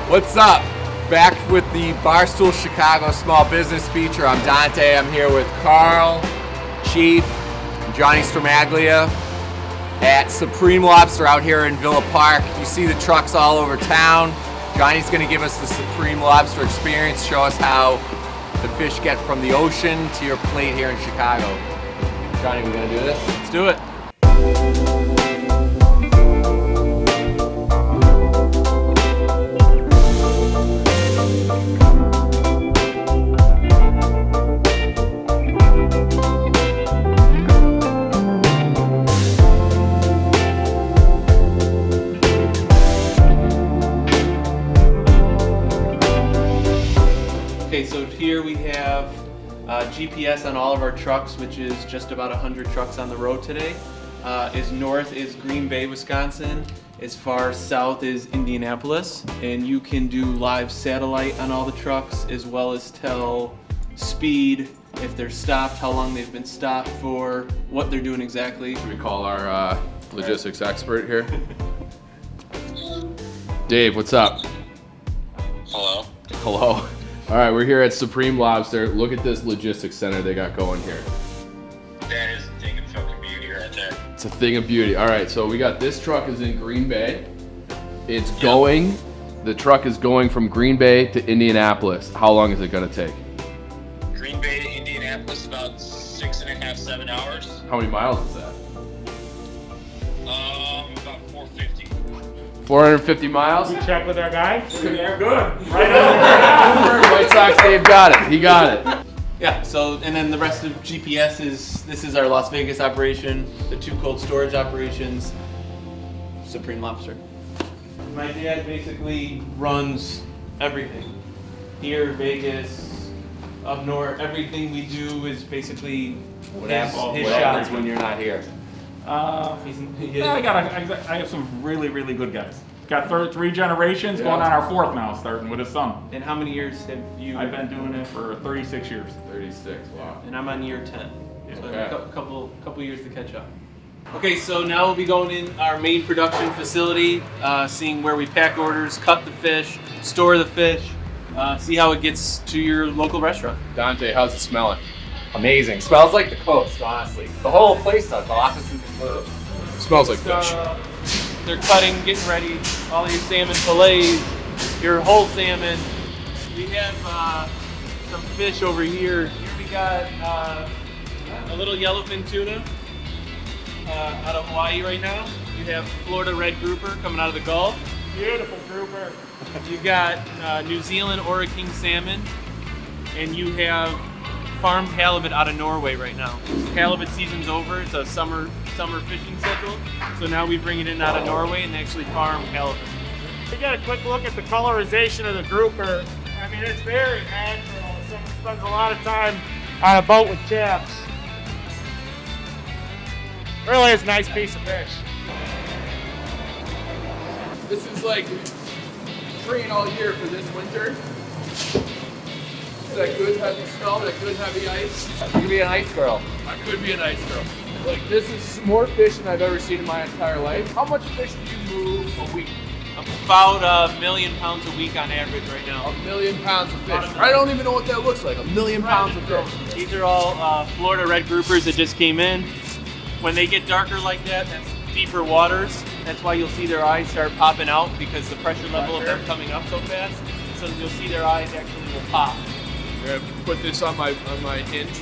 What's up? Back with the Barstool Chicago Small Business Feature. I'm Dante. I'm here with Carl, Chief, and Johnny Stramaglia at Supreme Lobster out here in Villa Park. You see the trucks all over town. Johnny's going to give us the Supreme Lobster experience, show us how the fish get from the ocean to your plate here in Chicago. Johnny, we're going to do this? Let's do it. Okay, so here we have GPS on all of our trucks, which is just about 100 trucks on the road today. As north is Green Bay, Wisconsin. As far south is Indianapolis. And you can do live satellite on all the trucks, as well as tell speed, if they're stopped, how long they've been stopped for, what they're doing exactly. Should we call our logistics expert here? Dave, what's up? Hello. Hello. All right, we're here at Supreme Lobster. Look at this logistics center they got going here. That is a thing of fucking beauty right there. It's a thing of beauty. All right, so we got this truck is in Green Bay. It's going, the truck is going from Green Bay to Indianapolis. How long is it gonna take? Green Bay to Indianapolis, about 6.5, 7 hours. How many miles is that? About 450. 450 miles? We check with our guy. They're good. Right on. White Sox Dave got it. He got it. Yeah, so, and then the rest of GPS is, this is our Las Vegas operation, the two cold storage operations, Supreme Lobster. My dad basically runs everything. Here, Vegas, up north, everything we do is basically What his happens shop. when you're not here? I have some really good guys. Got three generations, going on our fourth now, starting with his son. And how many years have you? I've been doing it for 36 years. 36, wow. And I'm on year 10. So I have Okay. a couple years to catch up. Okay, so now we'll be going in our main production facility, seeing where we pack orders, cut the fish, store the fish, see how it gets to your local restaurant. Dante, how's it smelling? Amazing. Smells like the coast, honestly. The whole place does. The office included. Smells like fish. They're cutting, getting ready, all your salmon fillets, your whole salmon. We have some fish over here. Here we got a little yellowfin tuna out of Hawaii right now. You have Florida red grouper coming out of the Gulf. Beautiful grouper. You've got New Zealand Ora King salmon, and you have farmed halibut out of Norway right now. Halibut season's over. It's a summer fishing schedule. So now we bring it in out of Norway and actually farm halibut. We got a quick look at the colorization of the grouper. I mean, it's very natural. Someone spends a lot of time on a boat with chaps. Really is a nice piece of fish. This is like train all year for this winter. That good heavy snow, that good heavy ice. You could be an ice girl. I could be an ice girl. Like, this is more fish than I've ever seen in my entire life. How much fish do you move a week? About 1 million pounds a week on average right now. 1 million pounds of fish. I don't even know what that looks like. 1 million pounds of fish. These are all Florida red groupers that just came in. When they get darker like that, that's deeper waters. That's why you'll see their eyes start popping out, because the pressure level of them coming up so fast. So you'll see their eyes actually will pop. We're gonna put this on my hinge.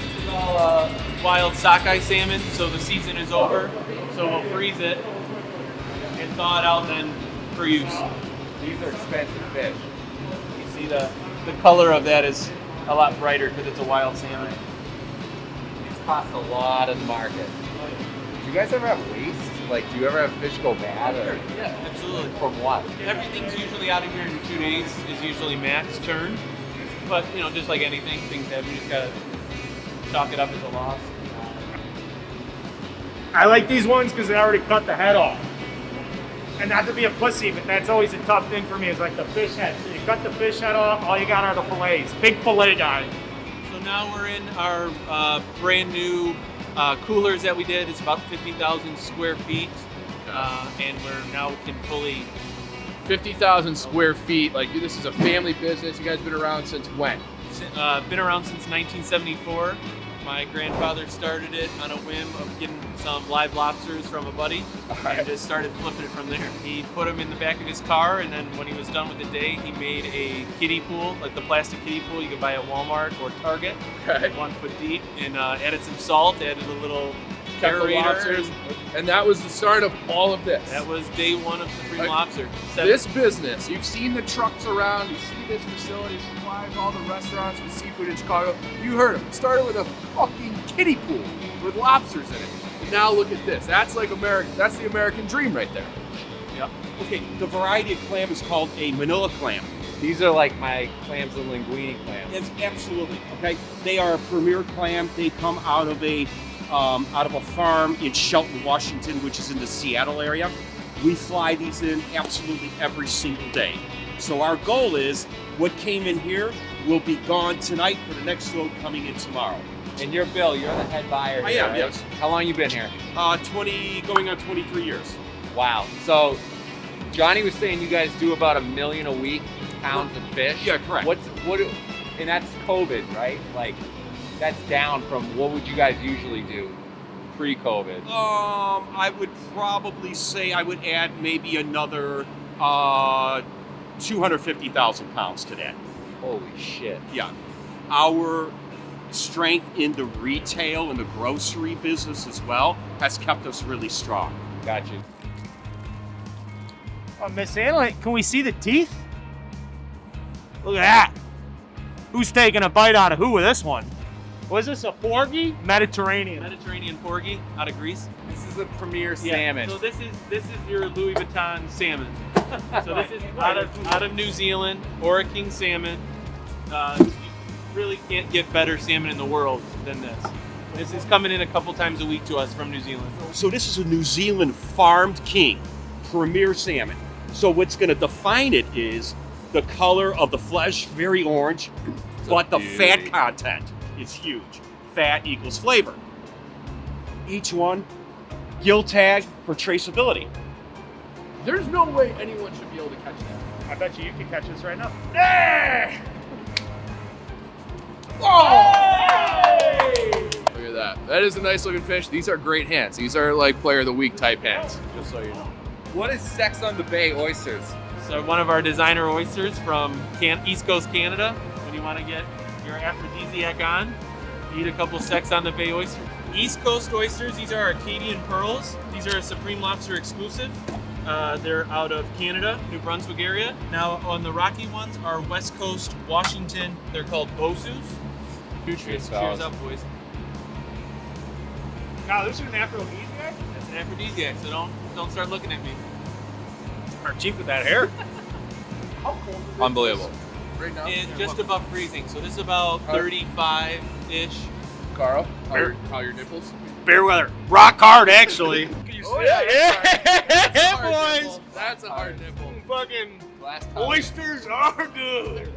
This is all wild sockeye salmon, so the season is over. So we'll freeze it and thaw it out then for use. These are expensive fish. You see the color of that is a lot brighter because it's a wild salmon. These cost a lot in the market. Do you guys ever have waste? Like, do you ever have fish go bad? Or Yeah, absolutely. from what? Everything's usually out of here in 2 days is usually max turn. But, you know, just like anything, things happen. You just gotta chalk it up as a loss. I like these ones because they already cut the head off. And not to be a pussy, but that's always a tough thing for me, is like the fish head. So you cut the fish head off, all you got are the fillets. Big fillet guy. So now we're in our brand new Coolers that we did is about 50,000 square feet, and we can fully. 50,000 square feet. Like, this is a family business. You guys been around since when? Been around since 1974. My grandfather started it on a whim of getting some live lobsters from a buddy, and just started flipping it from there. He put them in the back of his car, and then when he was done with the day, he made a kiddie pool, like the plastic kiddie pool you can buy at Walmart or Target, 1 foot deep, and added some salt, added a little aerator. And that was the start of all of this. That was day one of Supreme Lobster. This business, you've seen the trucks around, you see this facility, supplies all the restaurants with seafood in Chicago. You heard them. It started with a fucking kiddie pool with lobsters in it. And now look at this. That's like American. That's the American dream right there. Yep. Okay, the variety of clam is called a Manila clam. These are like my clams and linguine clams. It's absolutely, okay? They are a premier clam. They come out of a farm in Shelton, Washington, which is in the Seattle area. We fly these in absolutely every single day. So our goal is what came in here will be gone tonight for the next load coming in tomorrow. And you're Bill, you're the head buyer. I here, am, right? yes. How long you been here? 20, going on 23 years. Wow. So Johnny was saying you guys do about 1 million a week pounds of fish. Yeah, correct. And that's COVID, right? Like, that's down from what would you guys usually do pre-COVID? I would probably say I would add maybe another 250,000 pounds to that. Holy shit. Yeah. Our strength in the retail and the grocery business as well has kept us really strong. Got you. Miss Anna, can we see the teeth? Look at that. Who's taking a bite out of who with this one? Was this a porgy? Mediterranean. Mediterranean porgy out of Greece. This is a premier salmon. So this is your Louis Vuitton salmon. So this is out of New Zealand, Ora King salmon. You really can't get better salmon in the world than this. This is coming in a couple times a week to us from New Zealand. So this is a New Zealand farmed king, premier salmon. So what's going to define it is the color of the flesh, very orange, but the fat content is huge. Fat equals flavor. Each one, gill tag for traceability. There's no way anyone should be able to catch that. I bet you can catch this right now. Yeah! Look at that. That is a nice looking fish. These are great hands. These are like player of the week type hands, just so you know. What is Sex on the Bay oysters? So one of our designer oysters from East Coast Canada. When you want to get your aphrodisiac on, eat a couple Sex on the Bay oysters. East Coast oysters, these are Acadian pearls. These are a Supreme Lobster exclusive. They're out of Canada, New Brunswick area. Now on the rocky ones are West Coast Washington. They're called Bosus. Cheers up, boys. Now this is an aphrodisiac? That's an aphrodisiac, so don't start looking at me. Are cheap with that hair? How cold is it? Unbelievable. Right now, It's just above freezing, so this is about 35-ish. Carl, how are your nipples? Bear weather. Rock hard, actually. Oh yeah, boys. That's a hard nipple. Fucking Last time. oysters are good.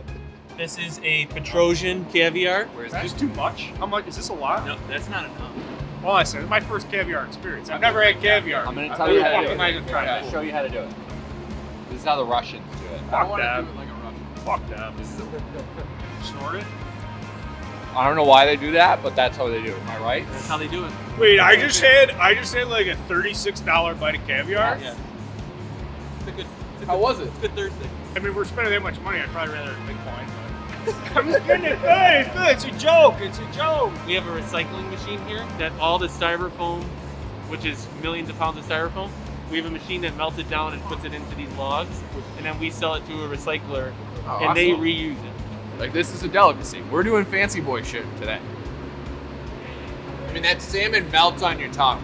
This is a Petrosian caviar. Is this too much? How much? Is this a lot? No, that's not enough. Well, I said, it's my first caviar experience. I've never had caviar. I'm going to tell you how to do it. Am I gonna try I'm going to show you how to do it. This is how the Russians do it. I Fuck want to that. do it like a Russian. Fuck them. Snort it. I don't know why they do that, but that's how they do it. Am I right? That's how they do it. Wait, I just had like a $36 bite of caviar. Yeah. How was it? It's a good Thursday. I mean, we're spending that much money. I'd probably rather have Bitcoin. But I'm just getting it. Hey, it's good. It's a joke. It's a joke. We have a recycling machine here that all the styrofoam, which is millions of pounds of styrofoam, we have a machine that melts it down and puts it into these logs, and then we sell it to a recycler, and they reuse it. Like, this is a delicacy. We're doing fancy boy shit today. I mean, that salmon melts on your tongue.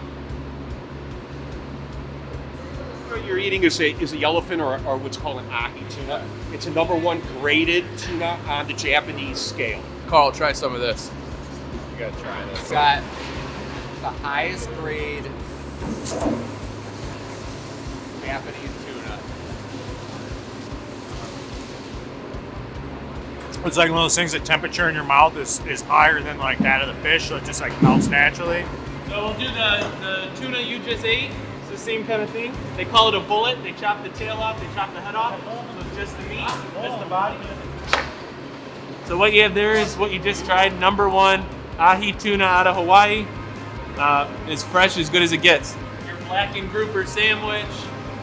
What you're eating is a yellowfin or what's called an ahi tuna. It's a #1 graded tuna on the Japanese scale. Carl, try some of this. You got to try this. Got the highest grade Japanese tuna. It's like one of those things that temperature in your mouth is higher than like that of the fish, so it just like melts naturally. So we'll do the tuna you just ate. It's the same kind of thing. They call it a bullet. They chop the tail off, they chop the head off. So it's just the meat, just the body. So what you have there is what you just tried. Number 1 ahi tuna out of Hawaii. As fresh, as good as it gets. Your blackened grouper sandwich,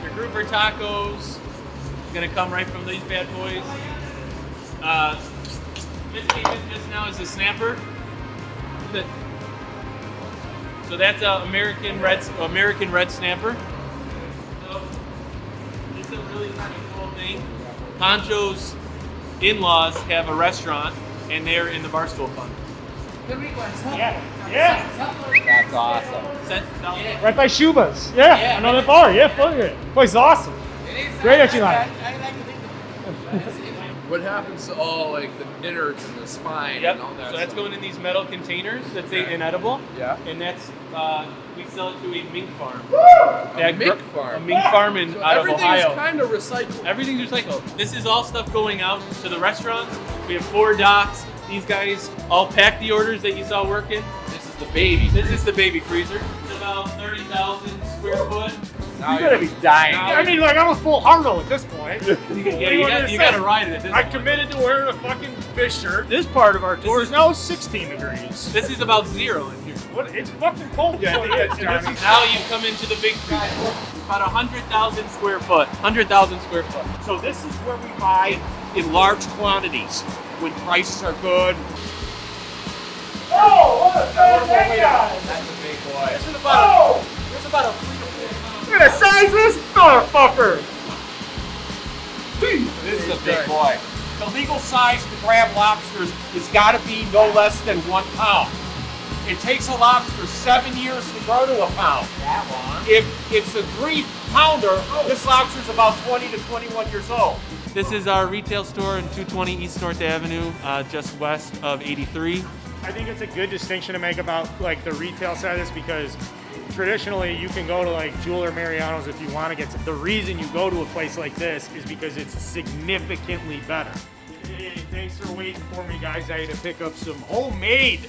your grouper tacos, gonna come right from these bad boys. This came in just now is a snapper. So that's an American red snapper. So it's a really kind of cool thing. Poncho's in-laws have a restaurant, and they're in the Barstool Fund. Yeah. That's awesome. Right by Shuba's. Yeah, I know that bar. Yeah, fuck it. Place is awesome. Great that you like it. What happens to all like the innards and the spine Yep. and all that? So that's stuff? going in these metal containers. That's inedible. Yeah. And that's we sell it to a mink farm. A mink farm. A mink farm out of Everything Ohio. is kind of recycled. Everything's recycled. This is all stuff going out to the restaurants. We have 4 docks. These guys all pack the orders that you saw working. This is the baby. This is the baby freezer. It's about 30,000 square foot. Now You gotta be dying. I mean, like, I'm a full Harlow at this point. Yeah, you gotta ride it at this I point. committed to wearing a fucking fish shirt. This part of our tour is now 16 degrees. This is about 0 in here. What? It's fucking cold. Yeah, it is, Johnny. Now you come into the big freezer. About 100,000 square foot. 100,000 square foot. So this is where we buy in large quantities when prices are good. Oh, what a bad guy! That's a big boy. This is about there's about a 3 to 4 Look at the size of this motherfucker! This is a big boy. The legal size to grab lobsters has got to be no less than 1 pound. It takes a lobster 7 years to grow to a pound. That long. If it's a 3-pounder, this lobster's about 20 to 21 years old. This is our retail store in 220 East North Avenue, just west of 83. I think it's a good distinction to make about like the retail side of this because traditionally you can go to like Jeweler Mariano's if you want to get the reason you go to a place like this is because it's significantly better. Hey, thanks for waiting for me, guys. I had to pick up some homemade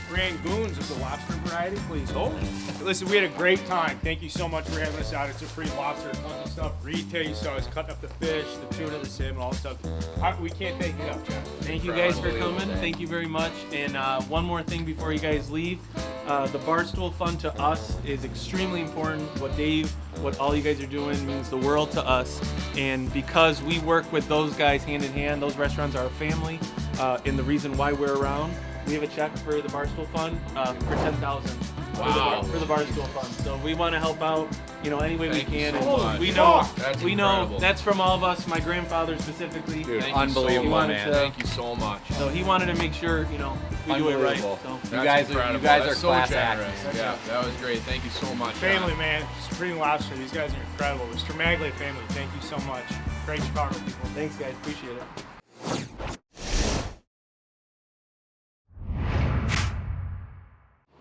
rangoons of the lobster variety. Please hold. Listen, we had a great time. Thank you so much for having us out. It's a free lobster, tons of stuff. Retail, you saw us cutting up the fish, the tuna, the salmon, all that stuff. We can't thank you enough, Jeff. Thank you guys for coming. Thank you very much. And one more thing before you guys leave. The Barstool Fund to us is extremely important. What Dave, what all you guys are doing means the world to us. And because we work with those guys hand in hand, those restaurants are a family. And the reason why we're around, we have a check for the Barstool Fund for $10,000 Wow. for the Barstool Fund. So we want to help out, any way Thank we you can. so And much. we know, That's we know incredible. that's from all of us. My grandfather specifically. Dude, Thank you unbelievable, so much. man. Thank you so much. So he wanted to make sure, we do it right. Unbelievable. So. You guys incredible. are That's so class generous. acts. Yeah, that was great. Thank you so much. Family, man. Supreme Lobster. These guys are incredible. Mr. Magley family, thank you so much. Great Chicago people. Thanks, guys. Appreciate it.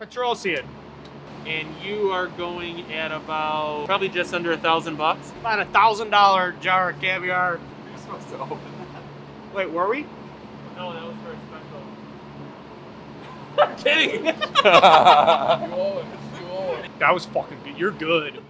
Petrosian. And you are going at about probably just under $1,000. About $1,000 jar of caviar. You're supposed to open Wait, were we? No, that was for a special. I'm kidding. You owe it. You owe it. That was fucking good. You're good.